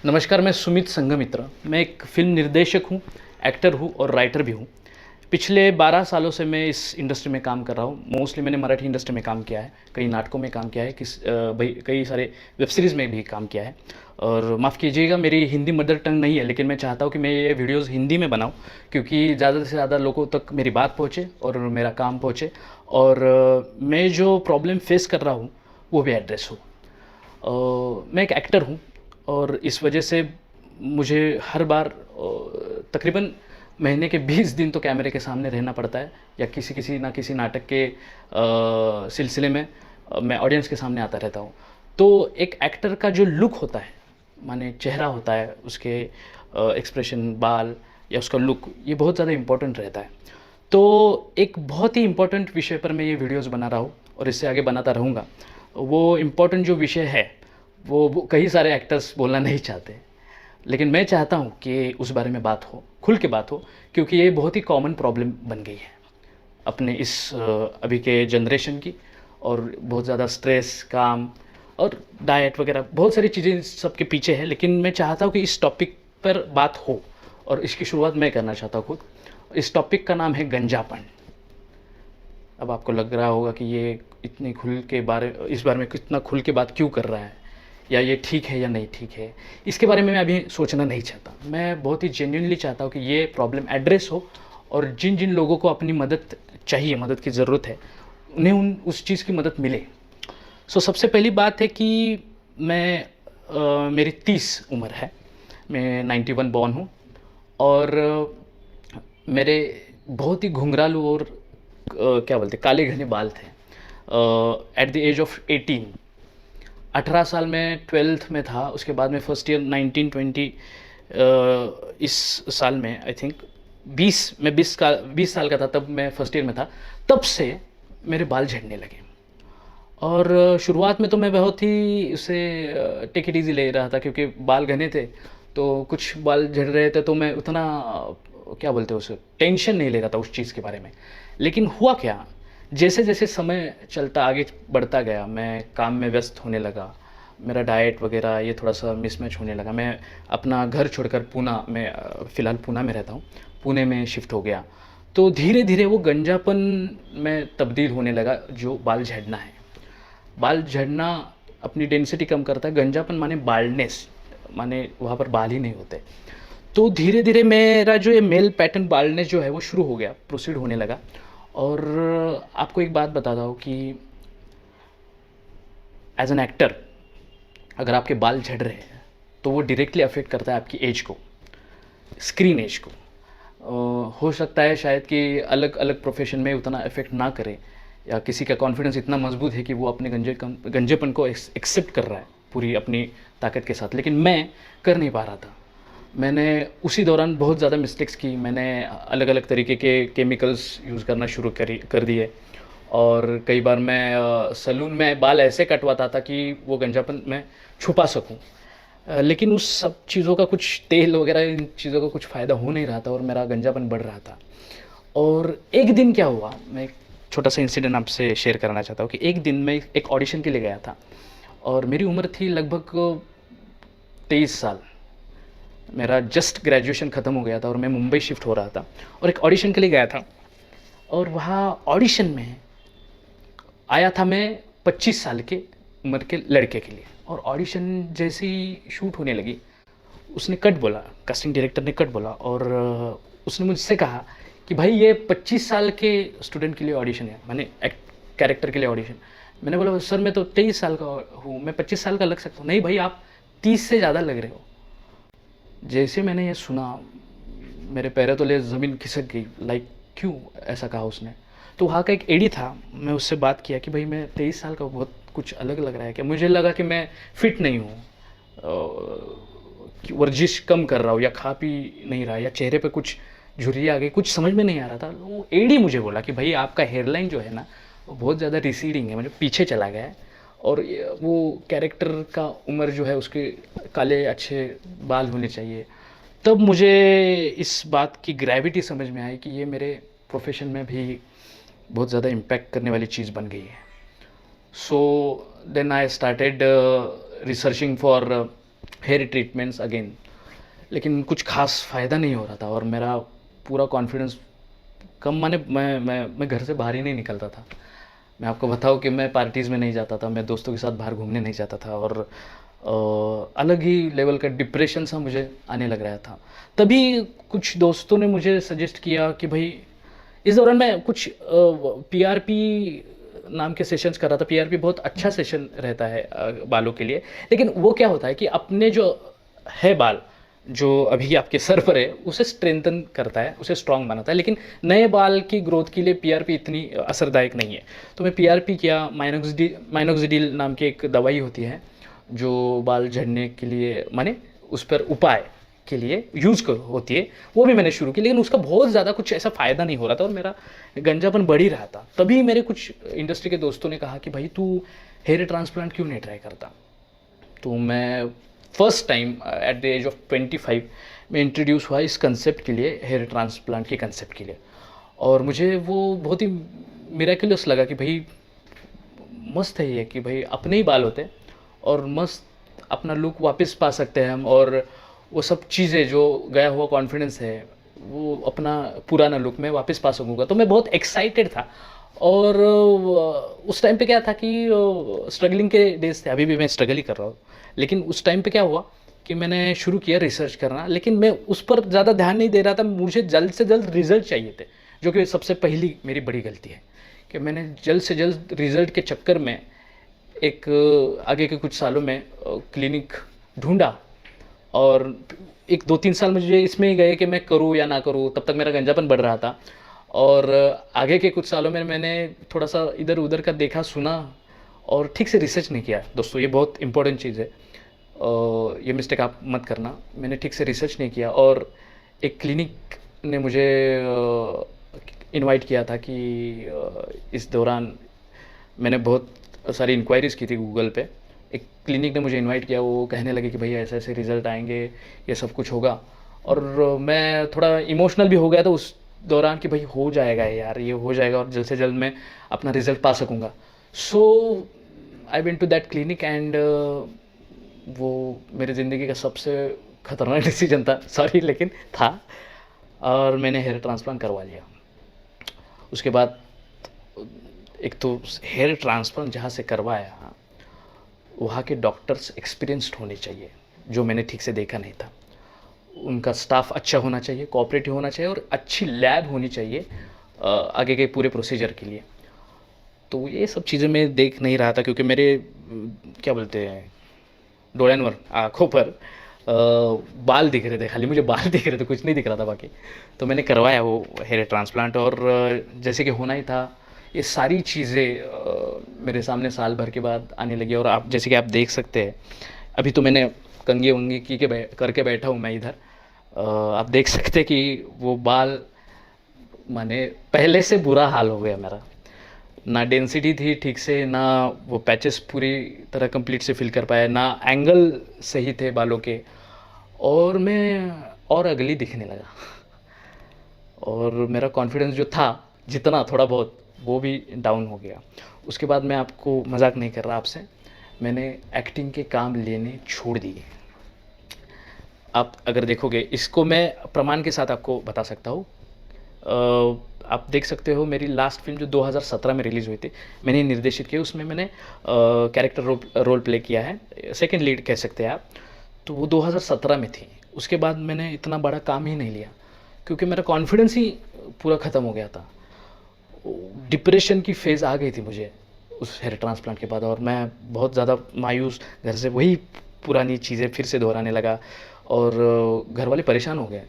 नमस्कार, मैं सुमित संघमित्र। मैं एक फ़िल्म निर्देशक हूँ, एक्टर हूँ और राइटर भी हूँ। पिछले 12 सालों से मैं इस इंडस्ट्री में काम कर रहा हूँ। मोस्टली मैंने मराठी इंडस्ट्री में काम किया है, कई नाटकों में काम किया है, कई सारे वेब सीरीज़ में भी काम किया है। और माफ़ कीजिएगा, मेरी हिंदी मदर टंग नहीं है, लेकिन मैं चाहता हूँ कि मैं ये वीडियोज़ हिंदी में बनाऊँ, क्योंकि ज़्यादा से ज़्यादा लोगों तक मेरी बात पहुँचे और मेरा काम पहुँचे और मैं जो प्रॉब्लम फेस कर रहा हूँ, वो भी एड्रेस हो। मैं एक एक्टर हूँ और इस वजह से मुझे हर बार तकरीबन महीने के 20 दिन तो कैमरे के सामने रहना पड़ता है, या किसी किसी ना किसी नाटक के सिलसिले में मैं ऑडियंस के सामने आता रहता हूँ। तो एक एक्टर का जो लुक होता है, माने चेहरा होता है, उसके एक्सप्रेशन, बाल या उसका लुक, ये बहुत ज़्यादा इम्पोर्टेंट रहता है। तो एक बहुत ही इम्पोर्टेंट विषय पर मैं ये वीडियोज़ बना रहा हूँ और इससे आगे बनाता रहूँगा। वो इम्पोर्टेंट जो विषय है, वो कई सारे एक्टर्स बोलना नहीं चाहते, लेकिन मैं चाहता हूँ कि उस बारे में बात हो, खुल के बात हो, क्योंकि ये बहुत ही कॉमन प्रॉब्लम बन गई है अपने इस अभी के जनरेशन की। और बहुत ज़्यादा स्ट्रेस, काम और डाइट वगैरह बहुत सारी चीज़ें सबके पीछे है, लेकिन मैं चाहता हूँ कि इस टॉपिक पर बात हो और इसकी शुरुआत मैं करना चाहता हूँ खुद। इस टॉपिक का नाम है गंजापन। अब आपको लग रहा होगा कि ये इतनी खुल के इस बारे में कितना खुल के बात क्यों कर रहा है, या ये ठीक है या नहीं ठीक है। इसके बारे में मैं अभी सोचना नहीं चाहता। मैं बहुत ही जेन्युइनली चाहता हूँ कि ये प्रॉब्लम एड्रेस हो और जिन जिन लोगों को अपनी मदद चाहिए, मदद की ज़रूरत है, उन्हें उस चीज़ की मदद मिले। सबसे पहली बात है कि मेरी 30 उम्र है। मैं 91 बॉर्न हूँ और मेरे बहुत ही घुंघरालू और क्या बोलते काले घने बाल थे एट द एज ऑफ 18 साल में 12th में था। उसके बाद में फर्स्ट ईयर 1920 इस साल में आई थिंक 20 साल का था, तब मैं फर्स्ट ईयर में था। तब से मेरे बाल झड़ने लगे और शुरुआत में तो मैं बहुत ही उसे टेक इट ईज़ी ले रहा था, क्योंकि बाल घने थे तो कुछ बाल झड़ रहे थे, तो मैं उतना क्या बोलते हैं उसे टेंशन नहीं ले रहा था उस चीज़ के बारे में। लेकिन हुआ क्या, जैसे जैसे समय चलता आगे बढ़ता गया, मैं काम में व्यस्त होने लगा, मेरा डाइट वगैरह ये थोड़ा सा मिसमैच होने लगा। मैं अपना घर छोड़कर पूना में फ़िलहाल पूना में रहता हूँ, पुणे में शिफ्ट हो गया। तो धीरे धीरे वो गंजापन में तब्दील होने लगा, जो बाल झड़ना है। बाल झड़ना अपनी डेंसिटी कम करता है, गंजापन माने बाल्डनेस, माने वहाँ पर बाल ही नहीं होते। तो धीरे धीरे मेरा जो ये मेल पैटर्न बाल्डनेस जो है वो शुरू हो गया, प्रोसीड होने लगा। और आपको एक बात बताता हूँ कि एज एन एक्टर अगर आपके बाल झड़ रहे हैं तो वो डायरेक्टली अफेक्ट करता है आपकी एज को, स्क्रीन एज को। हो सकता है शायद कि अलग अलग प्रोफेशन में उतना इफेक्ट ना करे, या किसी का कॉन्फिडेंस इतना मजबूत है कि वो अपने गंजेपन को एक्सेप्ट कर रहा है पूरी अपनी ताकत के साथ, लेकिन मैं कर नहीं पा रहा था। मैंने उसी दौरान बहुत ज़्यादा मिस्टेक्स की। मैंने अलग अलग तरीके के केमिकल्स यूज़ करना शुरू कर दिए, और कई बार मैं सैलून में बाल ऐसे कटवाता था कि वो गंजापन मैं छुपा सकूं। लेकिन उस सब चीज़ों का कुछ, तेल वगैरह इन चीज़ों का कुछ फ़ायदा हो नहीं रहा था और मेरा गंजापन बढ़ रहा था। और एक दिन क्या हुआ, मैं एक छोटा सा इंसिडेंट आपसे शेयर करना चाहता हूँ कि एक दिन मैं एक ऑडिशन के लिए गया था और मेरी उम्र थी लगभग 23 साल। मेरा जस्ट ग्रेजुएशन ख़त्म हो गया था और मैं मुंबई शिफ्ट हो रहा था और एक ऑडिशन के लिए गया था। और वहाँ ऑडिशन में आया था मैं 25 साल के उम्र के लड़के के लिए, और ऑडिशन जैसे ही शूट होने लगी, उसने कट बोला, कास्टिंग डायरेक्टर ने कट बोला, और उसने मुझसे कहा कि भाई ये 25 साल के स्टूडेंट के लिए ऑडिशन है, मैंने कैरेक्टर के लिए ऑडिशन। मैंने बोला सर मैं तो 23 साल का हूँ, मैं 25 साल का लग सकता हूँ। नहीं भाई, आप 30 से ज़्यादा लग रहे हो। जैसे मैंने ये सुना, मेरे पैरों तले ज़मीन खिसक गई। लाइक क्यों ऐसा कहा उसने। तो वहाँ का एक एडी था, मैं उससे बात किया कि भाई मैं 23 साल का, बहुत कुछ अलग लग रहा है क्या। मुझे लगा कि मैं फिट नहीं हूँ, वर्जिश कम कर रहा हूँ, या खा पी नहीं रहा, या चेहरे पे कुछ झुर्रियाँ आ गई, कुछ समझ में नहीं आ रहा था। वो एडी मुझे बोला कि भाई आपका हेयरलाइन जो है ना, वो बहुत ज़्यादा रिसीडिंग है, मतलब पीछे चला गया है, और वो कैरेक्टर का उम्र जो है उसके काले अच्छे बाल होने चाहिए। तब मुझे इस बात की ग्रेविटी समझ में आई कि ये मेरे प्रोफेशन में भी बहुत ज़्यादा इम्पैक्ट करने वाली चीज़ बन गई है। So then I started researching for hair treatments again, लेकिन कुछ खास फ़ायदा नहीं हो रहा था और मेरा पूरा कॉन्फिडेंस कम, माने मैं घर से बाहर ही नहीं निकलता था। मैं आपको बताऊँ कि मैं पार्टीज़ में नहीं जाता था, मैं दोस्तों के साथ बाहर घूमने नहीं जाता था और अलग ही लेवल का डिप्रेशन सा मुझे आने लग रहा था। तभी कुछ दोस्तों ने मुझे सजेस्ट किया कि भाई, इस दौरान मैं कुछ पीआरपी नाम के सेशंस कर रहा था। पीआरपी बहुत अच्छा सेशन रहता है बालों के लिए, लेकिन वो क्या होता है कि अपने जो है बाल, जो अभी आपके सर पर है, उसे स्ट्रेंथन करता है, उसे स्ट्रांग बनाता है, लेकिन नए बाल की ग्रोथ के लिए पीआरपी इतनी असरदायक नहीं है। तो मैं पीआरपी किया, माइनोक्सिडिल नाम की एक दवाई होती है जो बाल झड़ने के लिए, माने उस पर उपाय के लिए होती है, वो भी मैंने शुरू की, लेकिन उसका बहुत ज़्यादा कुछ ऐसा फ़ायदा नहीं हो रहा था और मेरा गंजापन बढ़ ही रहा था। तभी मेरे कुछ इंडस्ट्री के दोस्तों ने कहा कि भाई तू हेयर ट्रांसप्लांट क्यों नहीं ट्राई करता। तो मैं first time at the age of 25 में इंट्रोड्यूस हुआ इस कंसेप्ट के लिए, हेयर ट्रांसप्लांट के कंसेप्ट के लिए। और मुझे वो बहुत ही मिरेकुलस लगा कि भाई मस्त है ये, कि भाई अपने ही बाल होते हैं और मस्त अपना लुक वापस पा सकते हैं हम, और वो सब चीज़ें जो गया हुआ कॉन्फिडेंस है वो अपना पुराना लुक में वापस पा सकूँगा। तो मैं बहुत एक्साइटेड था। और उस टाइम पे क्या था कि स्ट्रगलिंग के डेज थे, अभी भी मैं स्ट्रगल ही कर रहा हूँ, लेकिन उस टाइम पे क्या हुआ कि मैंने शुरू किया रिसर्च करना, लेकिन मैं उस पर ज़्यादा ध्यान नहीं दे रहा था। मुझे जल्द से जल्द रिजल्ट चाहिए थे, जो कि सबसे पहली मेरी बड़ी गलती है कि मैंने जल्द से जल्द रिजल्ट के चक्कर में एक आगे के कुछ सालों में क्लिनिक ढूंढा। और एक 2-3 साल मुझे इसमें ही गए कि मैं करूँ या ना करूँ, तब तक मेरा गंजापन बढ़ रहा था। और आगे के कुछ सालों में मैंने थोड़ा सा इधर उधर का देखा सुना और ठीक से रिसर्च नहीं किया। दोस्तों ये बहुत इंपॉर्टेंट चीज़ है, ये मिस्टेक आप मत करना। मैंने ठीक से रिसर्च नहीं किया और एक क्लिनिक ने मुझे इनवाइट किया था कि इस दौरान मैंने बहुत सारी इंक्वायरीज़ की थी गूगल पे। एक क्लिनिक ने मुझे इनवाइट किया, वो कहने लगे कि भैया ऐसे ऐसे रिज़ल्ट आएंगे, ये सब कुछ होगा। और मैं थोड़ा इमोशनल भी हो गया था उस दौरान कि भाई हो जाएगा यार, ये हो जाएगा और जल्द से जल्द मैं अपना रिज़ल्ट पा सकूँगा। So I went to that clinic and वो मेरी ज़िंदगी का सबसे ख़तरनाक डिसीजन था, सॉरी, लेकिन था। और मैंने हेयर ट्रांसप्लांट करवा लिया। उसके बाद एक तो हेयर ट्रांसप्लांट जहाँ से करवाया, वहाँ के डॉक्टर्स एक्सपीरियंस्ड होने चाहिए, जो मैंने ठीक से देखा नहीं था। उनका स्टाफ अच्छा होना चाहिए, कोऑपरेटिव होना चाहिए और अच्छी लैब होनी चाहिए आगे के पूरे प्रोसीजर के लिए। तो ये सब चीज़ें मैं देख नहीं रहा था, क्योंकि मेरे क्या बोलते हैं, डोळ्यांवर, आँखों पर बाल दिख रहे थे, खाली मुझे बाल दिख रहे थे, कुछ नहीं दिख रहा था बाकी। तो मैंने करवाया वो हेयर ट्रांसप्लांट और जैसे कि होना ही था, ये सारी चीज़ें मेरे सामने साल भर के बाद आने लगी। और आप जैसे कि आप देख सकते हैं, अभी तो मैंने कंघी वंगी की के करके बैठा हूँ मैं इधर। आप देख सकते हैं कि वो बाल, माने पहले से बुरा हाल हो गया मेरा। ना डेंसिटी थी ठीक से, ना वो पैचेस पूरी तरह कंप्लीट से फिल कर पाया, ना एंगल सही थे बालों के, और मैं और अगली दिखने लगा। और मेरा कॉन्फिडेंस जो था जितना थोड़ा बहुत, वो भी डाउन हो गया। उसके बाद मैं आपको मजाक नहीं कर रहा आपसे, मैंने एक्टिंग के काम लेने छोड़ दिए। आप अगर देखोगे इसको, मैं प्रमाण के साथ आपको बता सकता हूँ। आप देख सकते हो मेरी लास्ट फिल्म जो 2017 में रिलीज़ हुई थी, मैंने निर्देशित की, उसमें मैंने कैरेक्टर रोल प्ले किया है, सेकंड लीड कह सकते हैं आप। तो वो 2017 में थी। उसके बाद मैंने इतना बड़ा काम ही नहीं लिया, क्योंकि मेरा कॉन्फिडेंस ही पूरा ख़त्म हो गया था। डिप्रेशन की फ़ेज़ आ गई थी मुझे उस हेयर ट्रांसप्लांट के बाद, और मैं बहुत ज़्यादा मायूस, घर से वही पुरानी चीज़ें फिर से दोहराने लगा और घर वाले परेशान हो गए।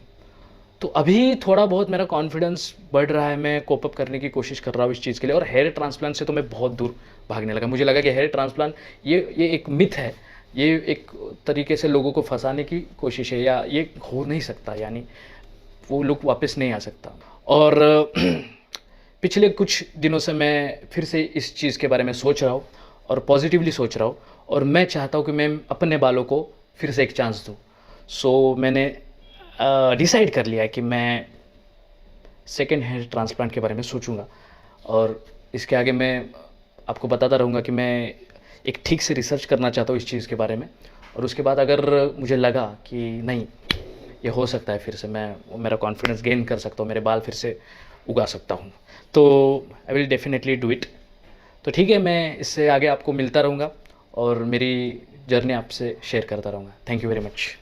तो अभी थोड़ा बहुत मेरा कॉन्फिडेंस बढ़ रहा है, मैं कोप अप करने की कोशिश कर रहा हूँ इस चीज़ के लिए। और हेयर ट्रांसप्लांट से तो मैं बहुत दूर भागने लगा। मुझे लगा कि हेयर ट्रांसप्लांट ये एक मिथ है, ये एक तरीके से लोगों को फंसाने की कोशिश है, या ये हो नहीं सकता, यानी वो लुक वापस नहीं आ सकता। और पिछले कुछ दिनों से मैं फिर से इस चीज़ के बारे में सोच रहा हूँ और पॉजिटिवली सोच रहा हूँ, और मैं चाहता हूँ कि मैं अपने बालों को फिर से एक चांस दूँ। सो मैंने डिसाइड कर लिया है कि मैं सेकेंड हेयर ट्रांसप्लांट के बारे में सोचूंगा, और इसके आगे मैं आपको बताता रहूँगा कि मैं एक ठीक से रिसर्च करना चाहता हूँ इस चीज़ के बारे में, और उसके बाद अगर मुझे लगा कि नहीं, ये हो सकता है, फिर से मैं मेरा कॉन्फिडेंस गेन कर सकता हूँ, मेरे बाल फिर से उगा सकता हूँ, तो I will definitely do it. तो ठीक है, मैं इससे आगे आपको मिलता रहूँगा और मेरी जर्नी आपसे शेयर करता रहूँगा। Thank you very much.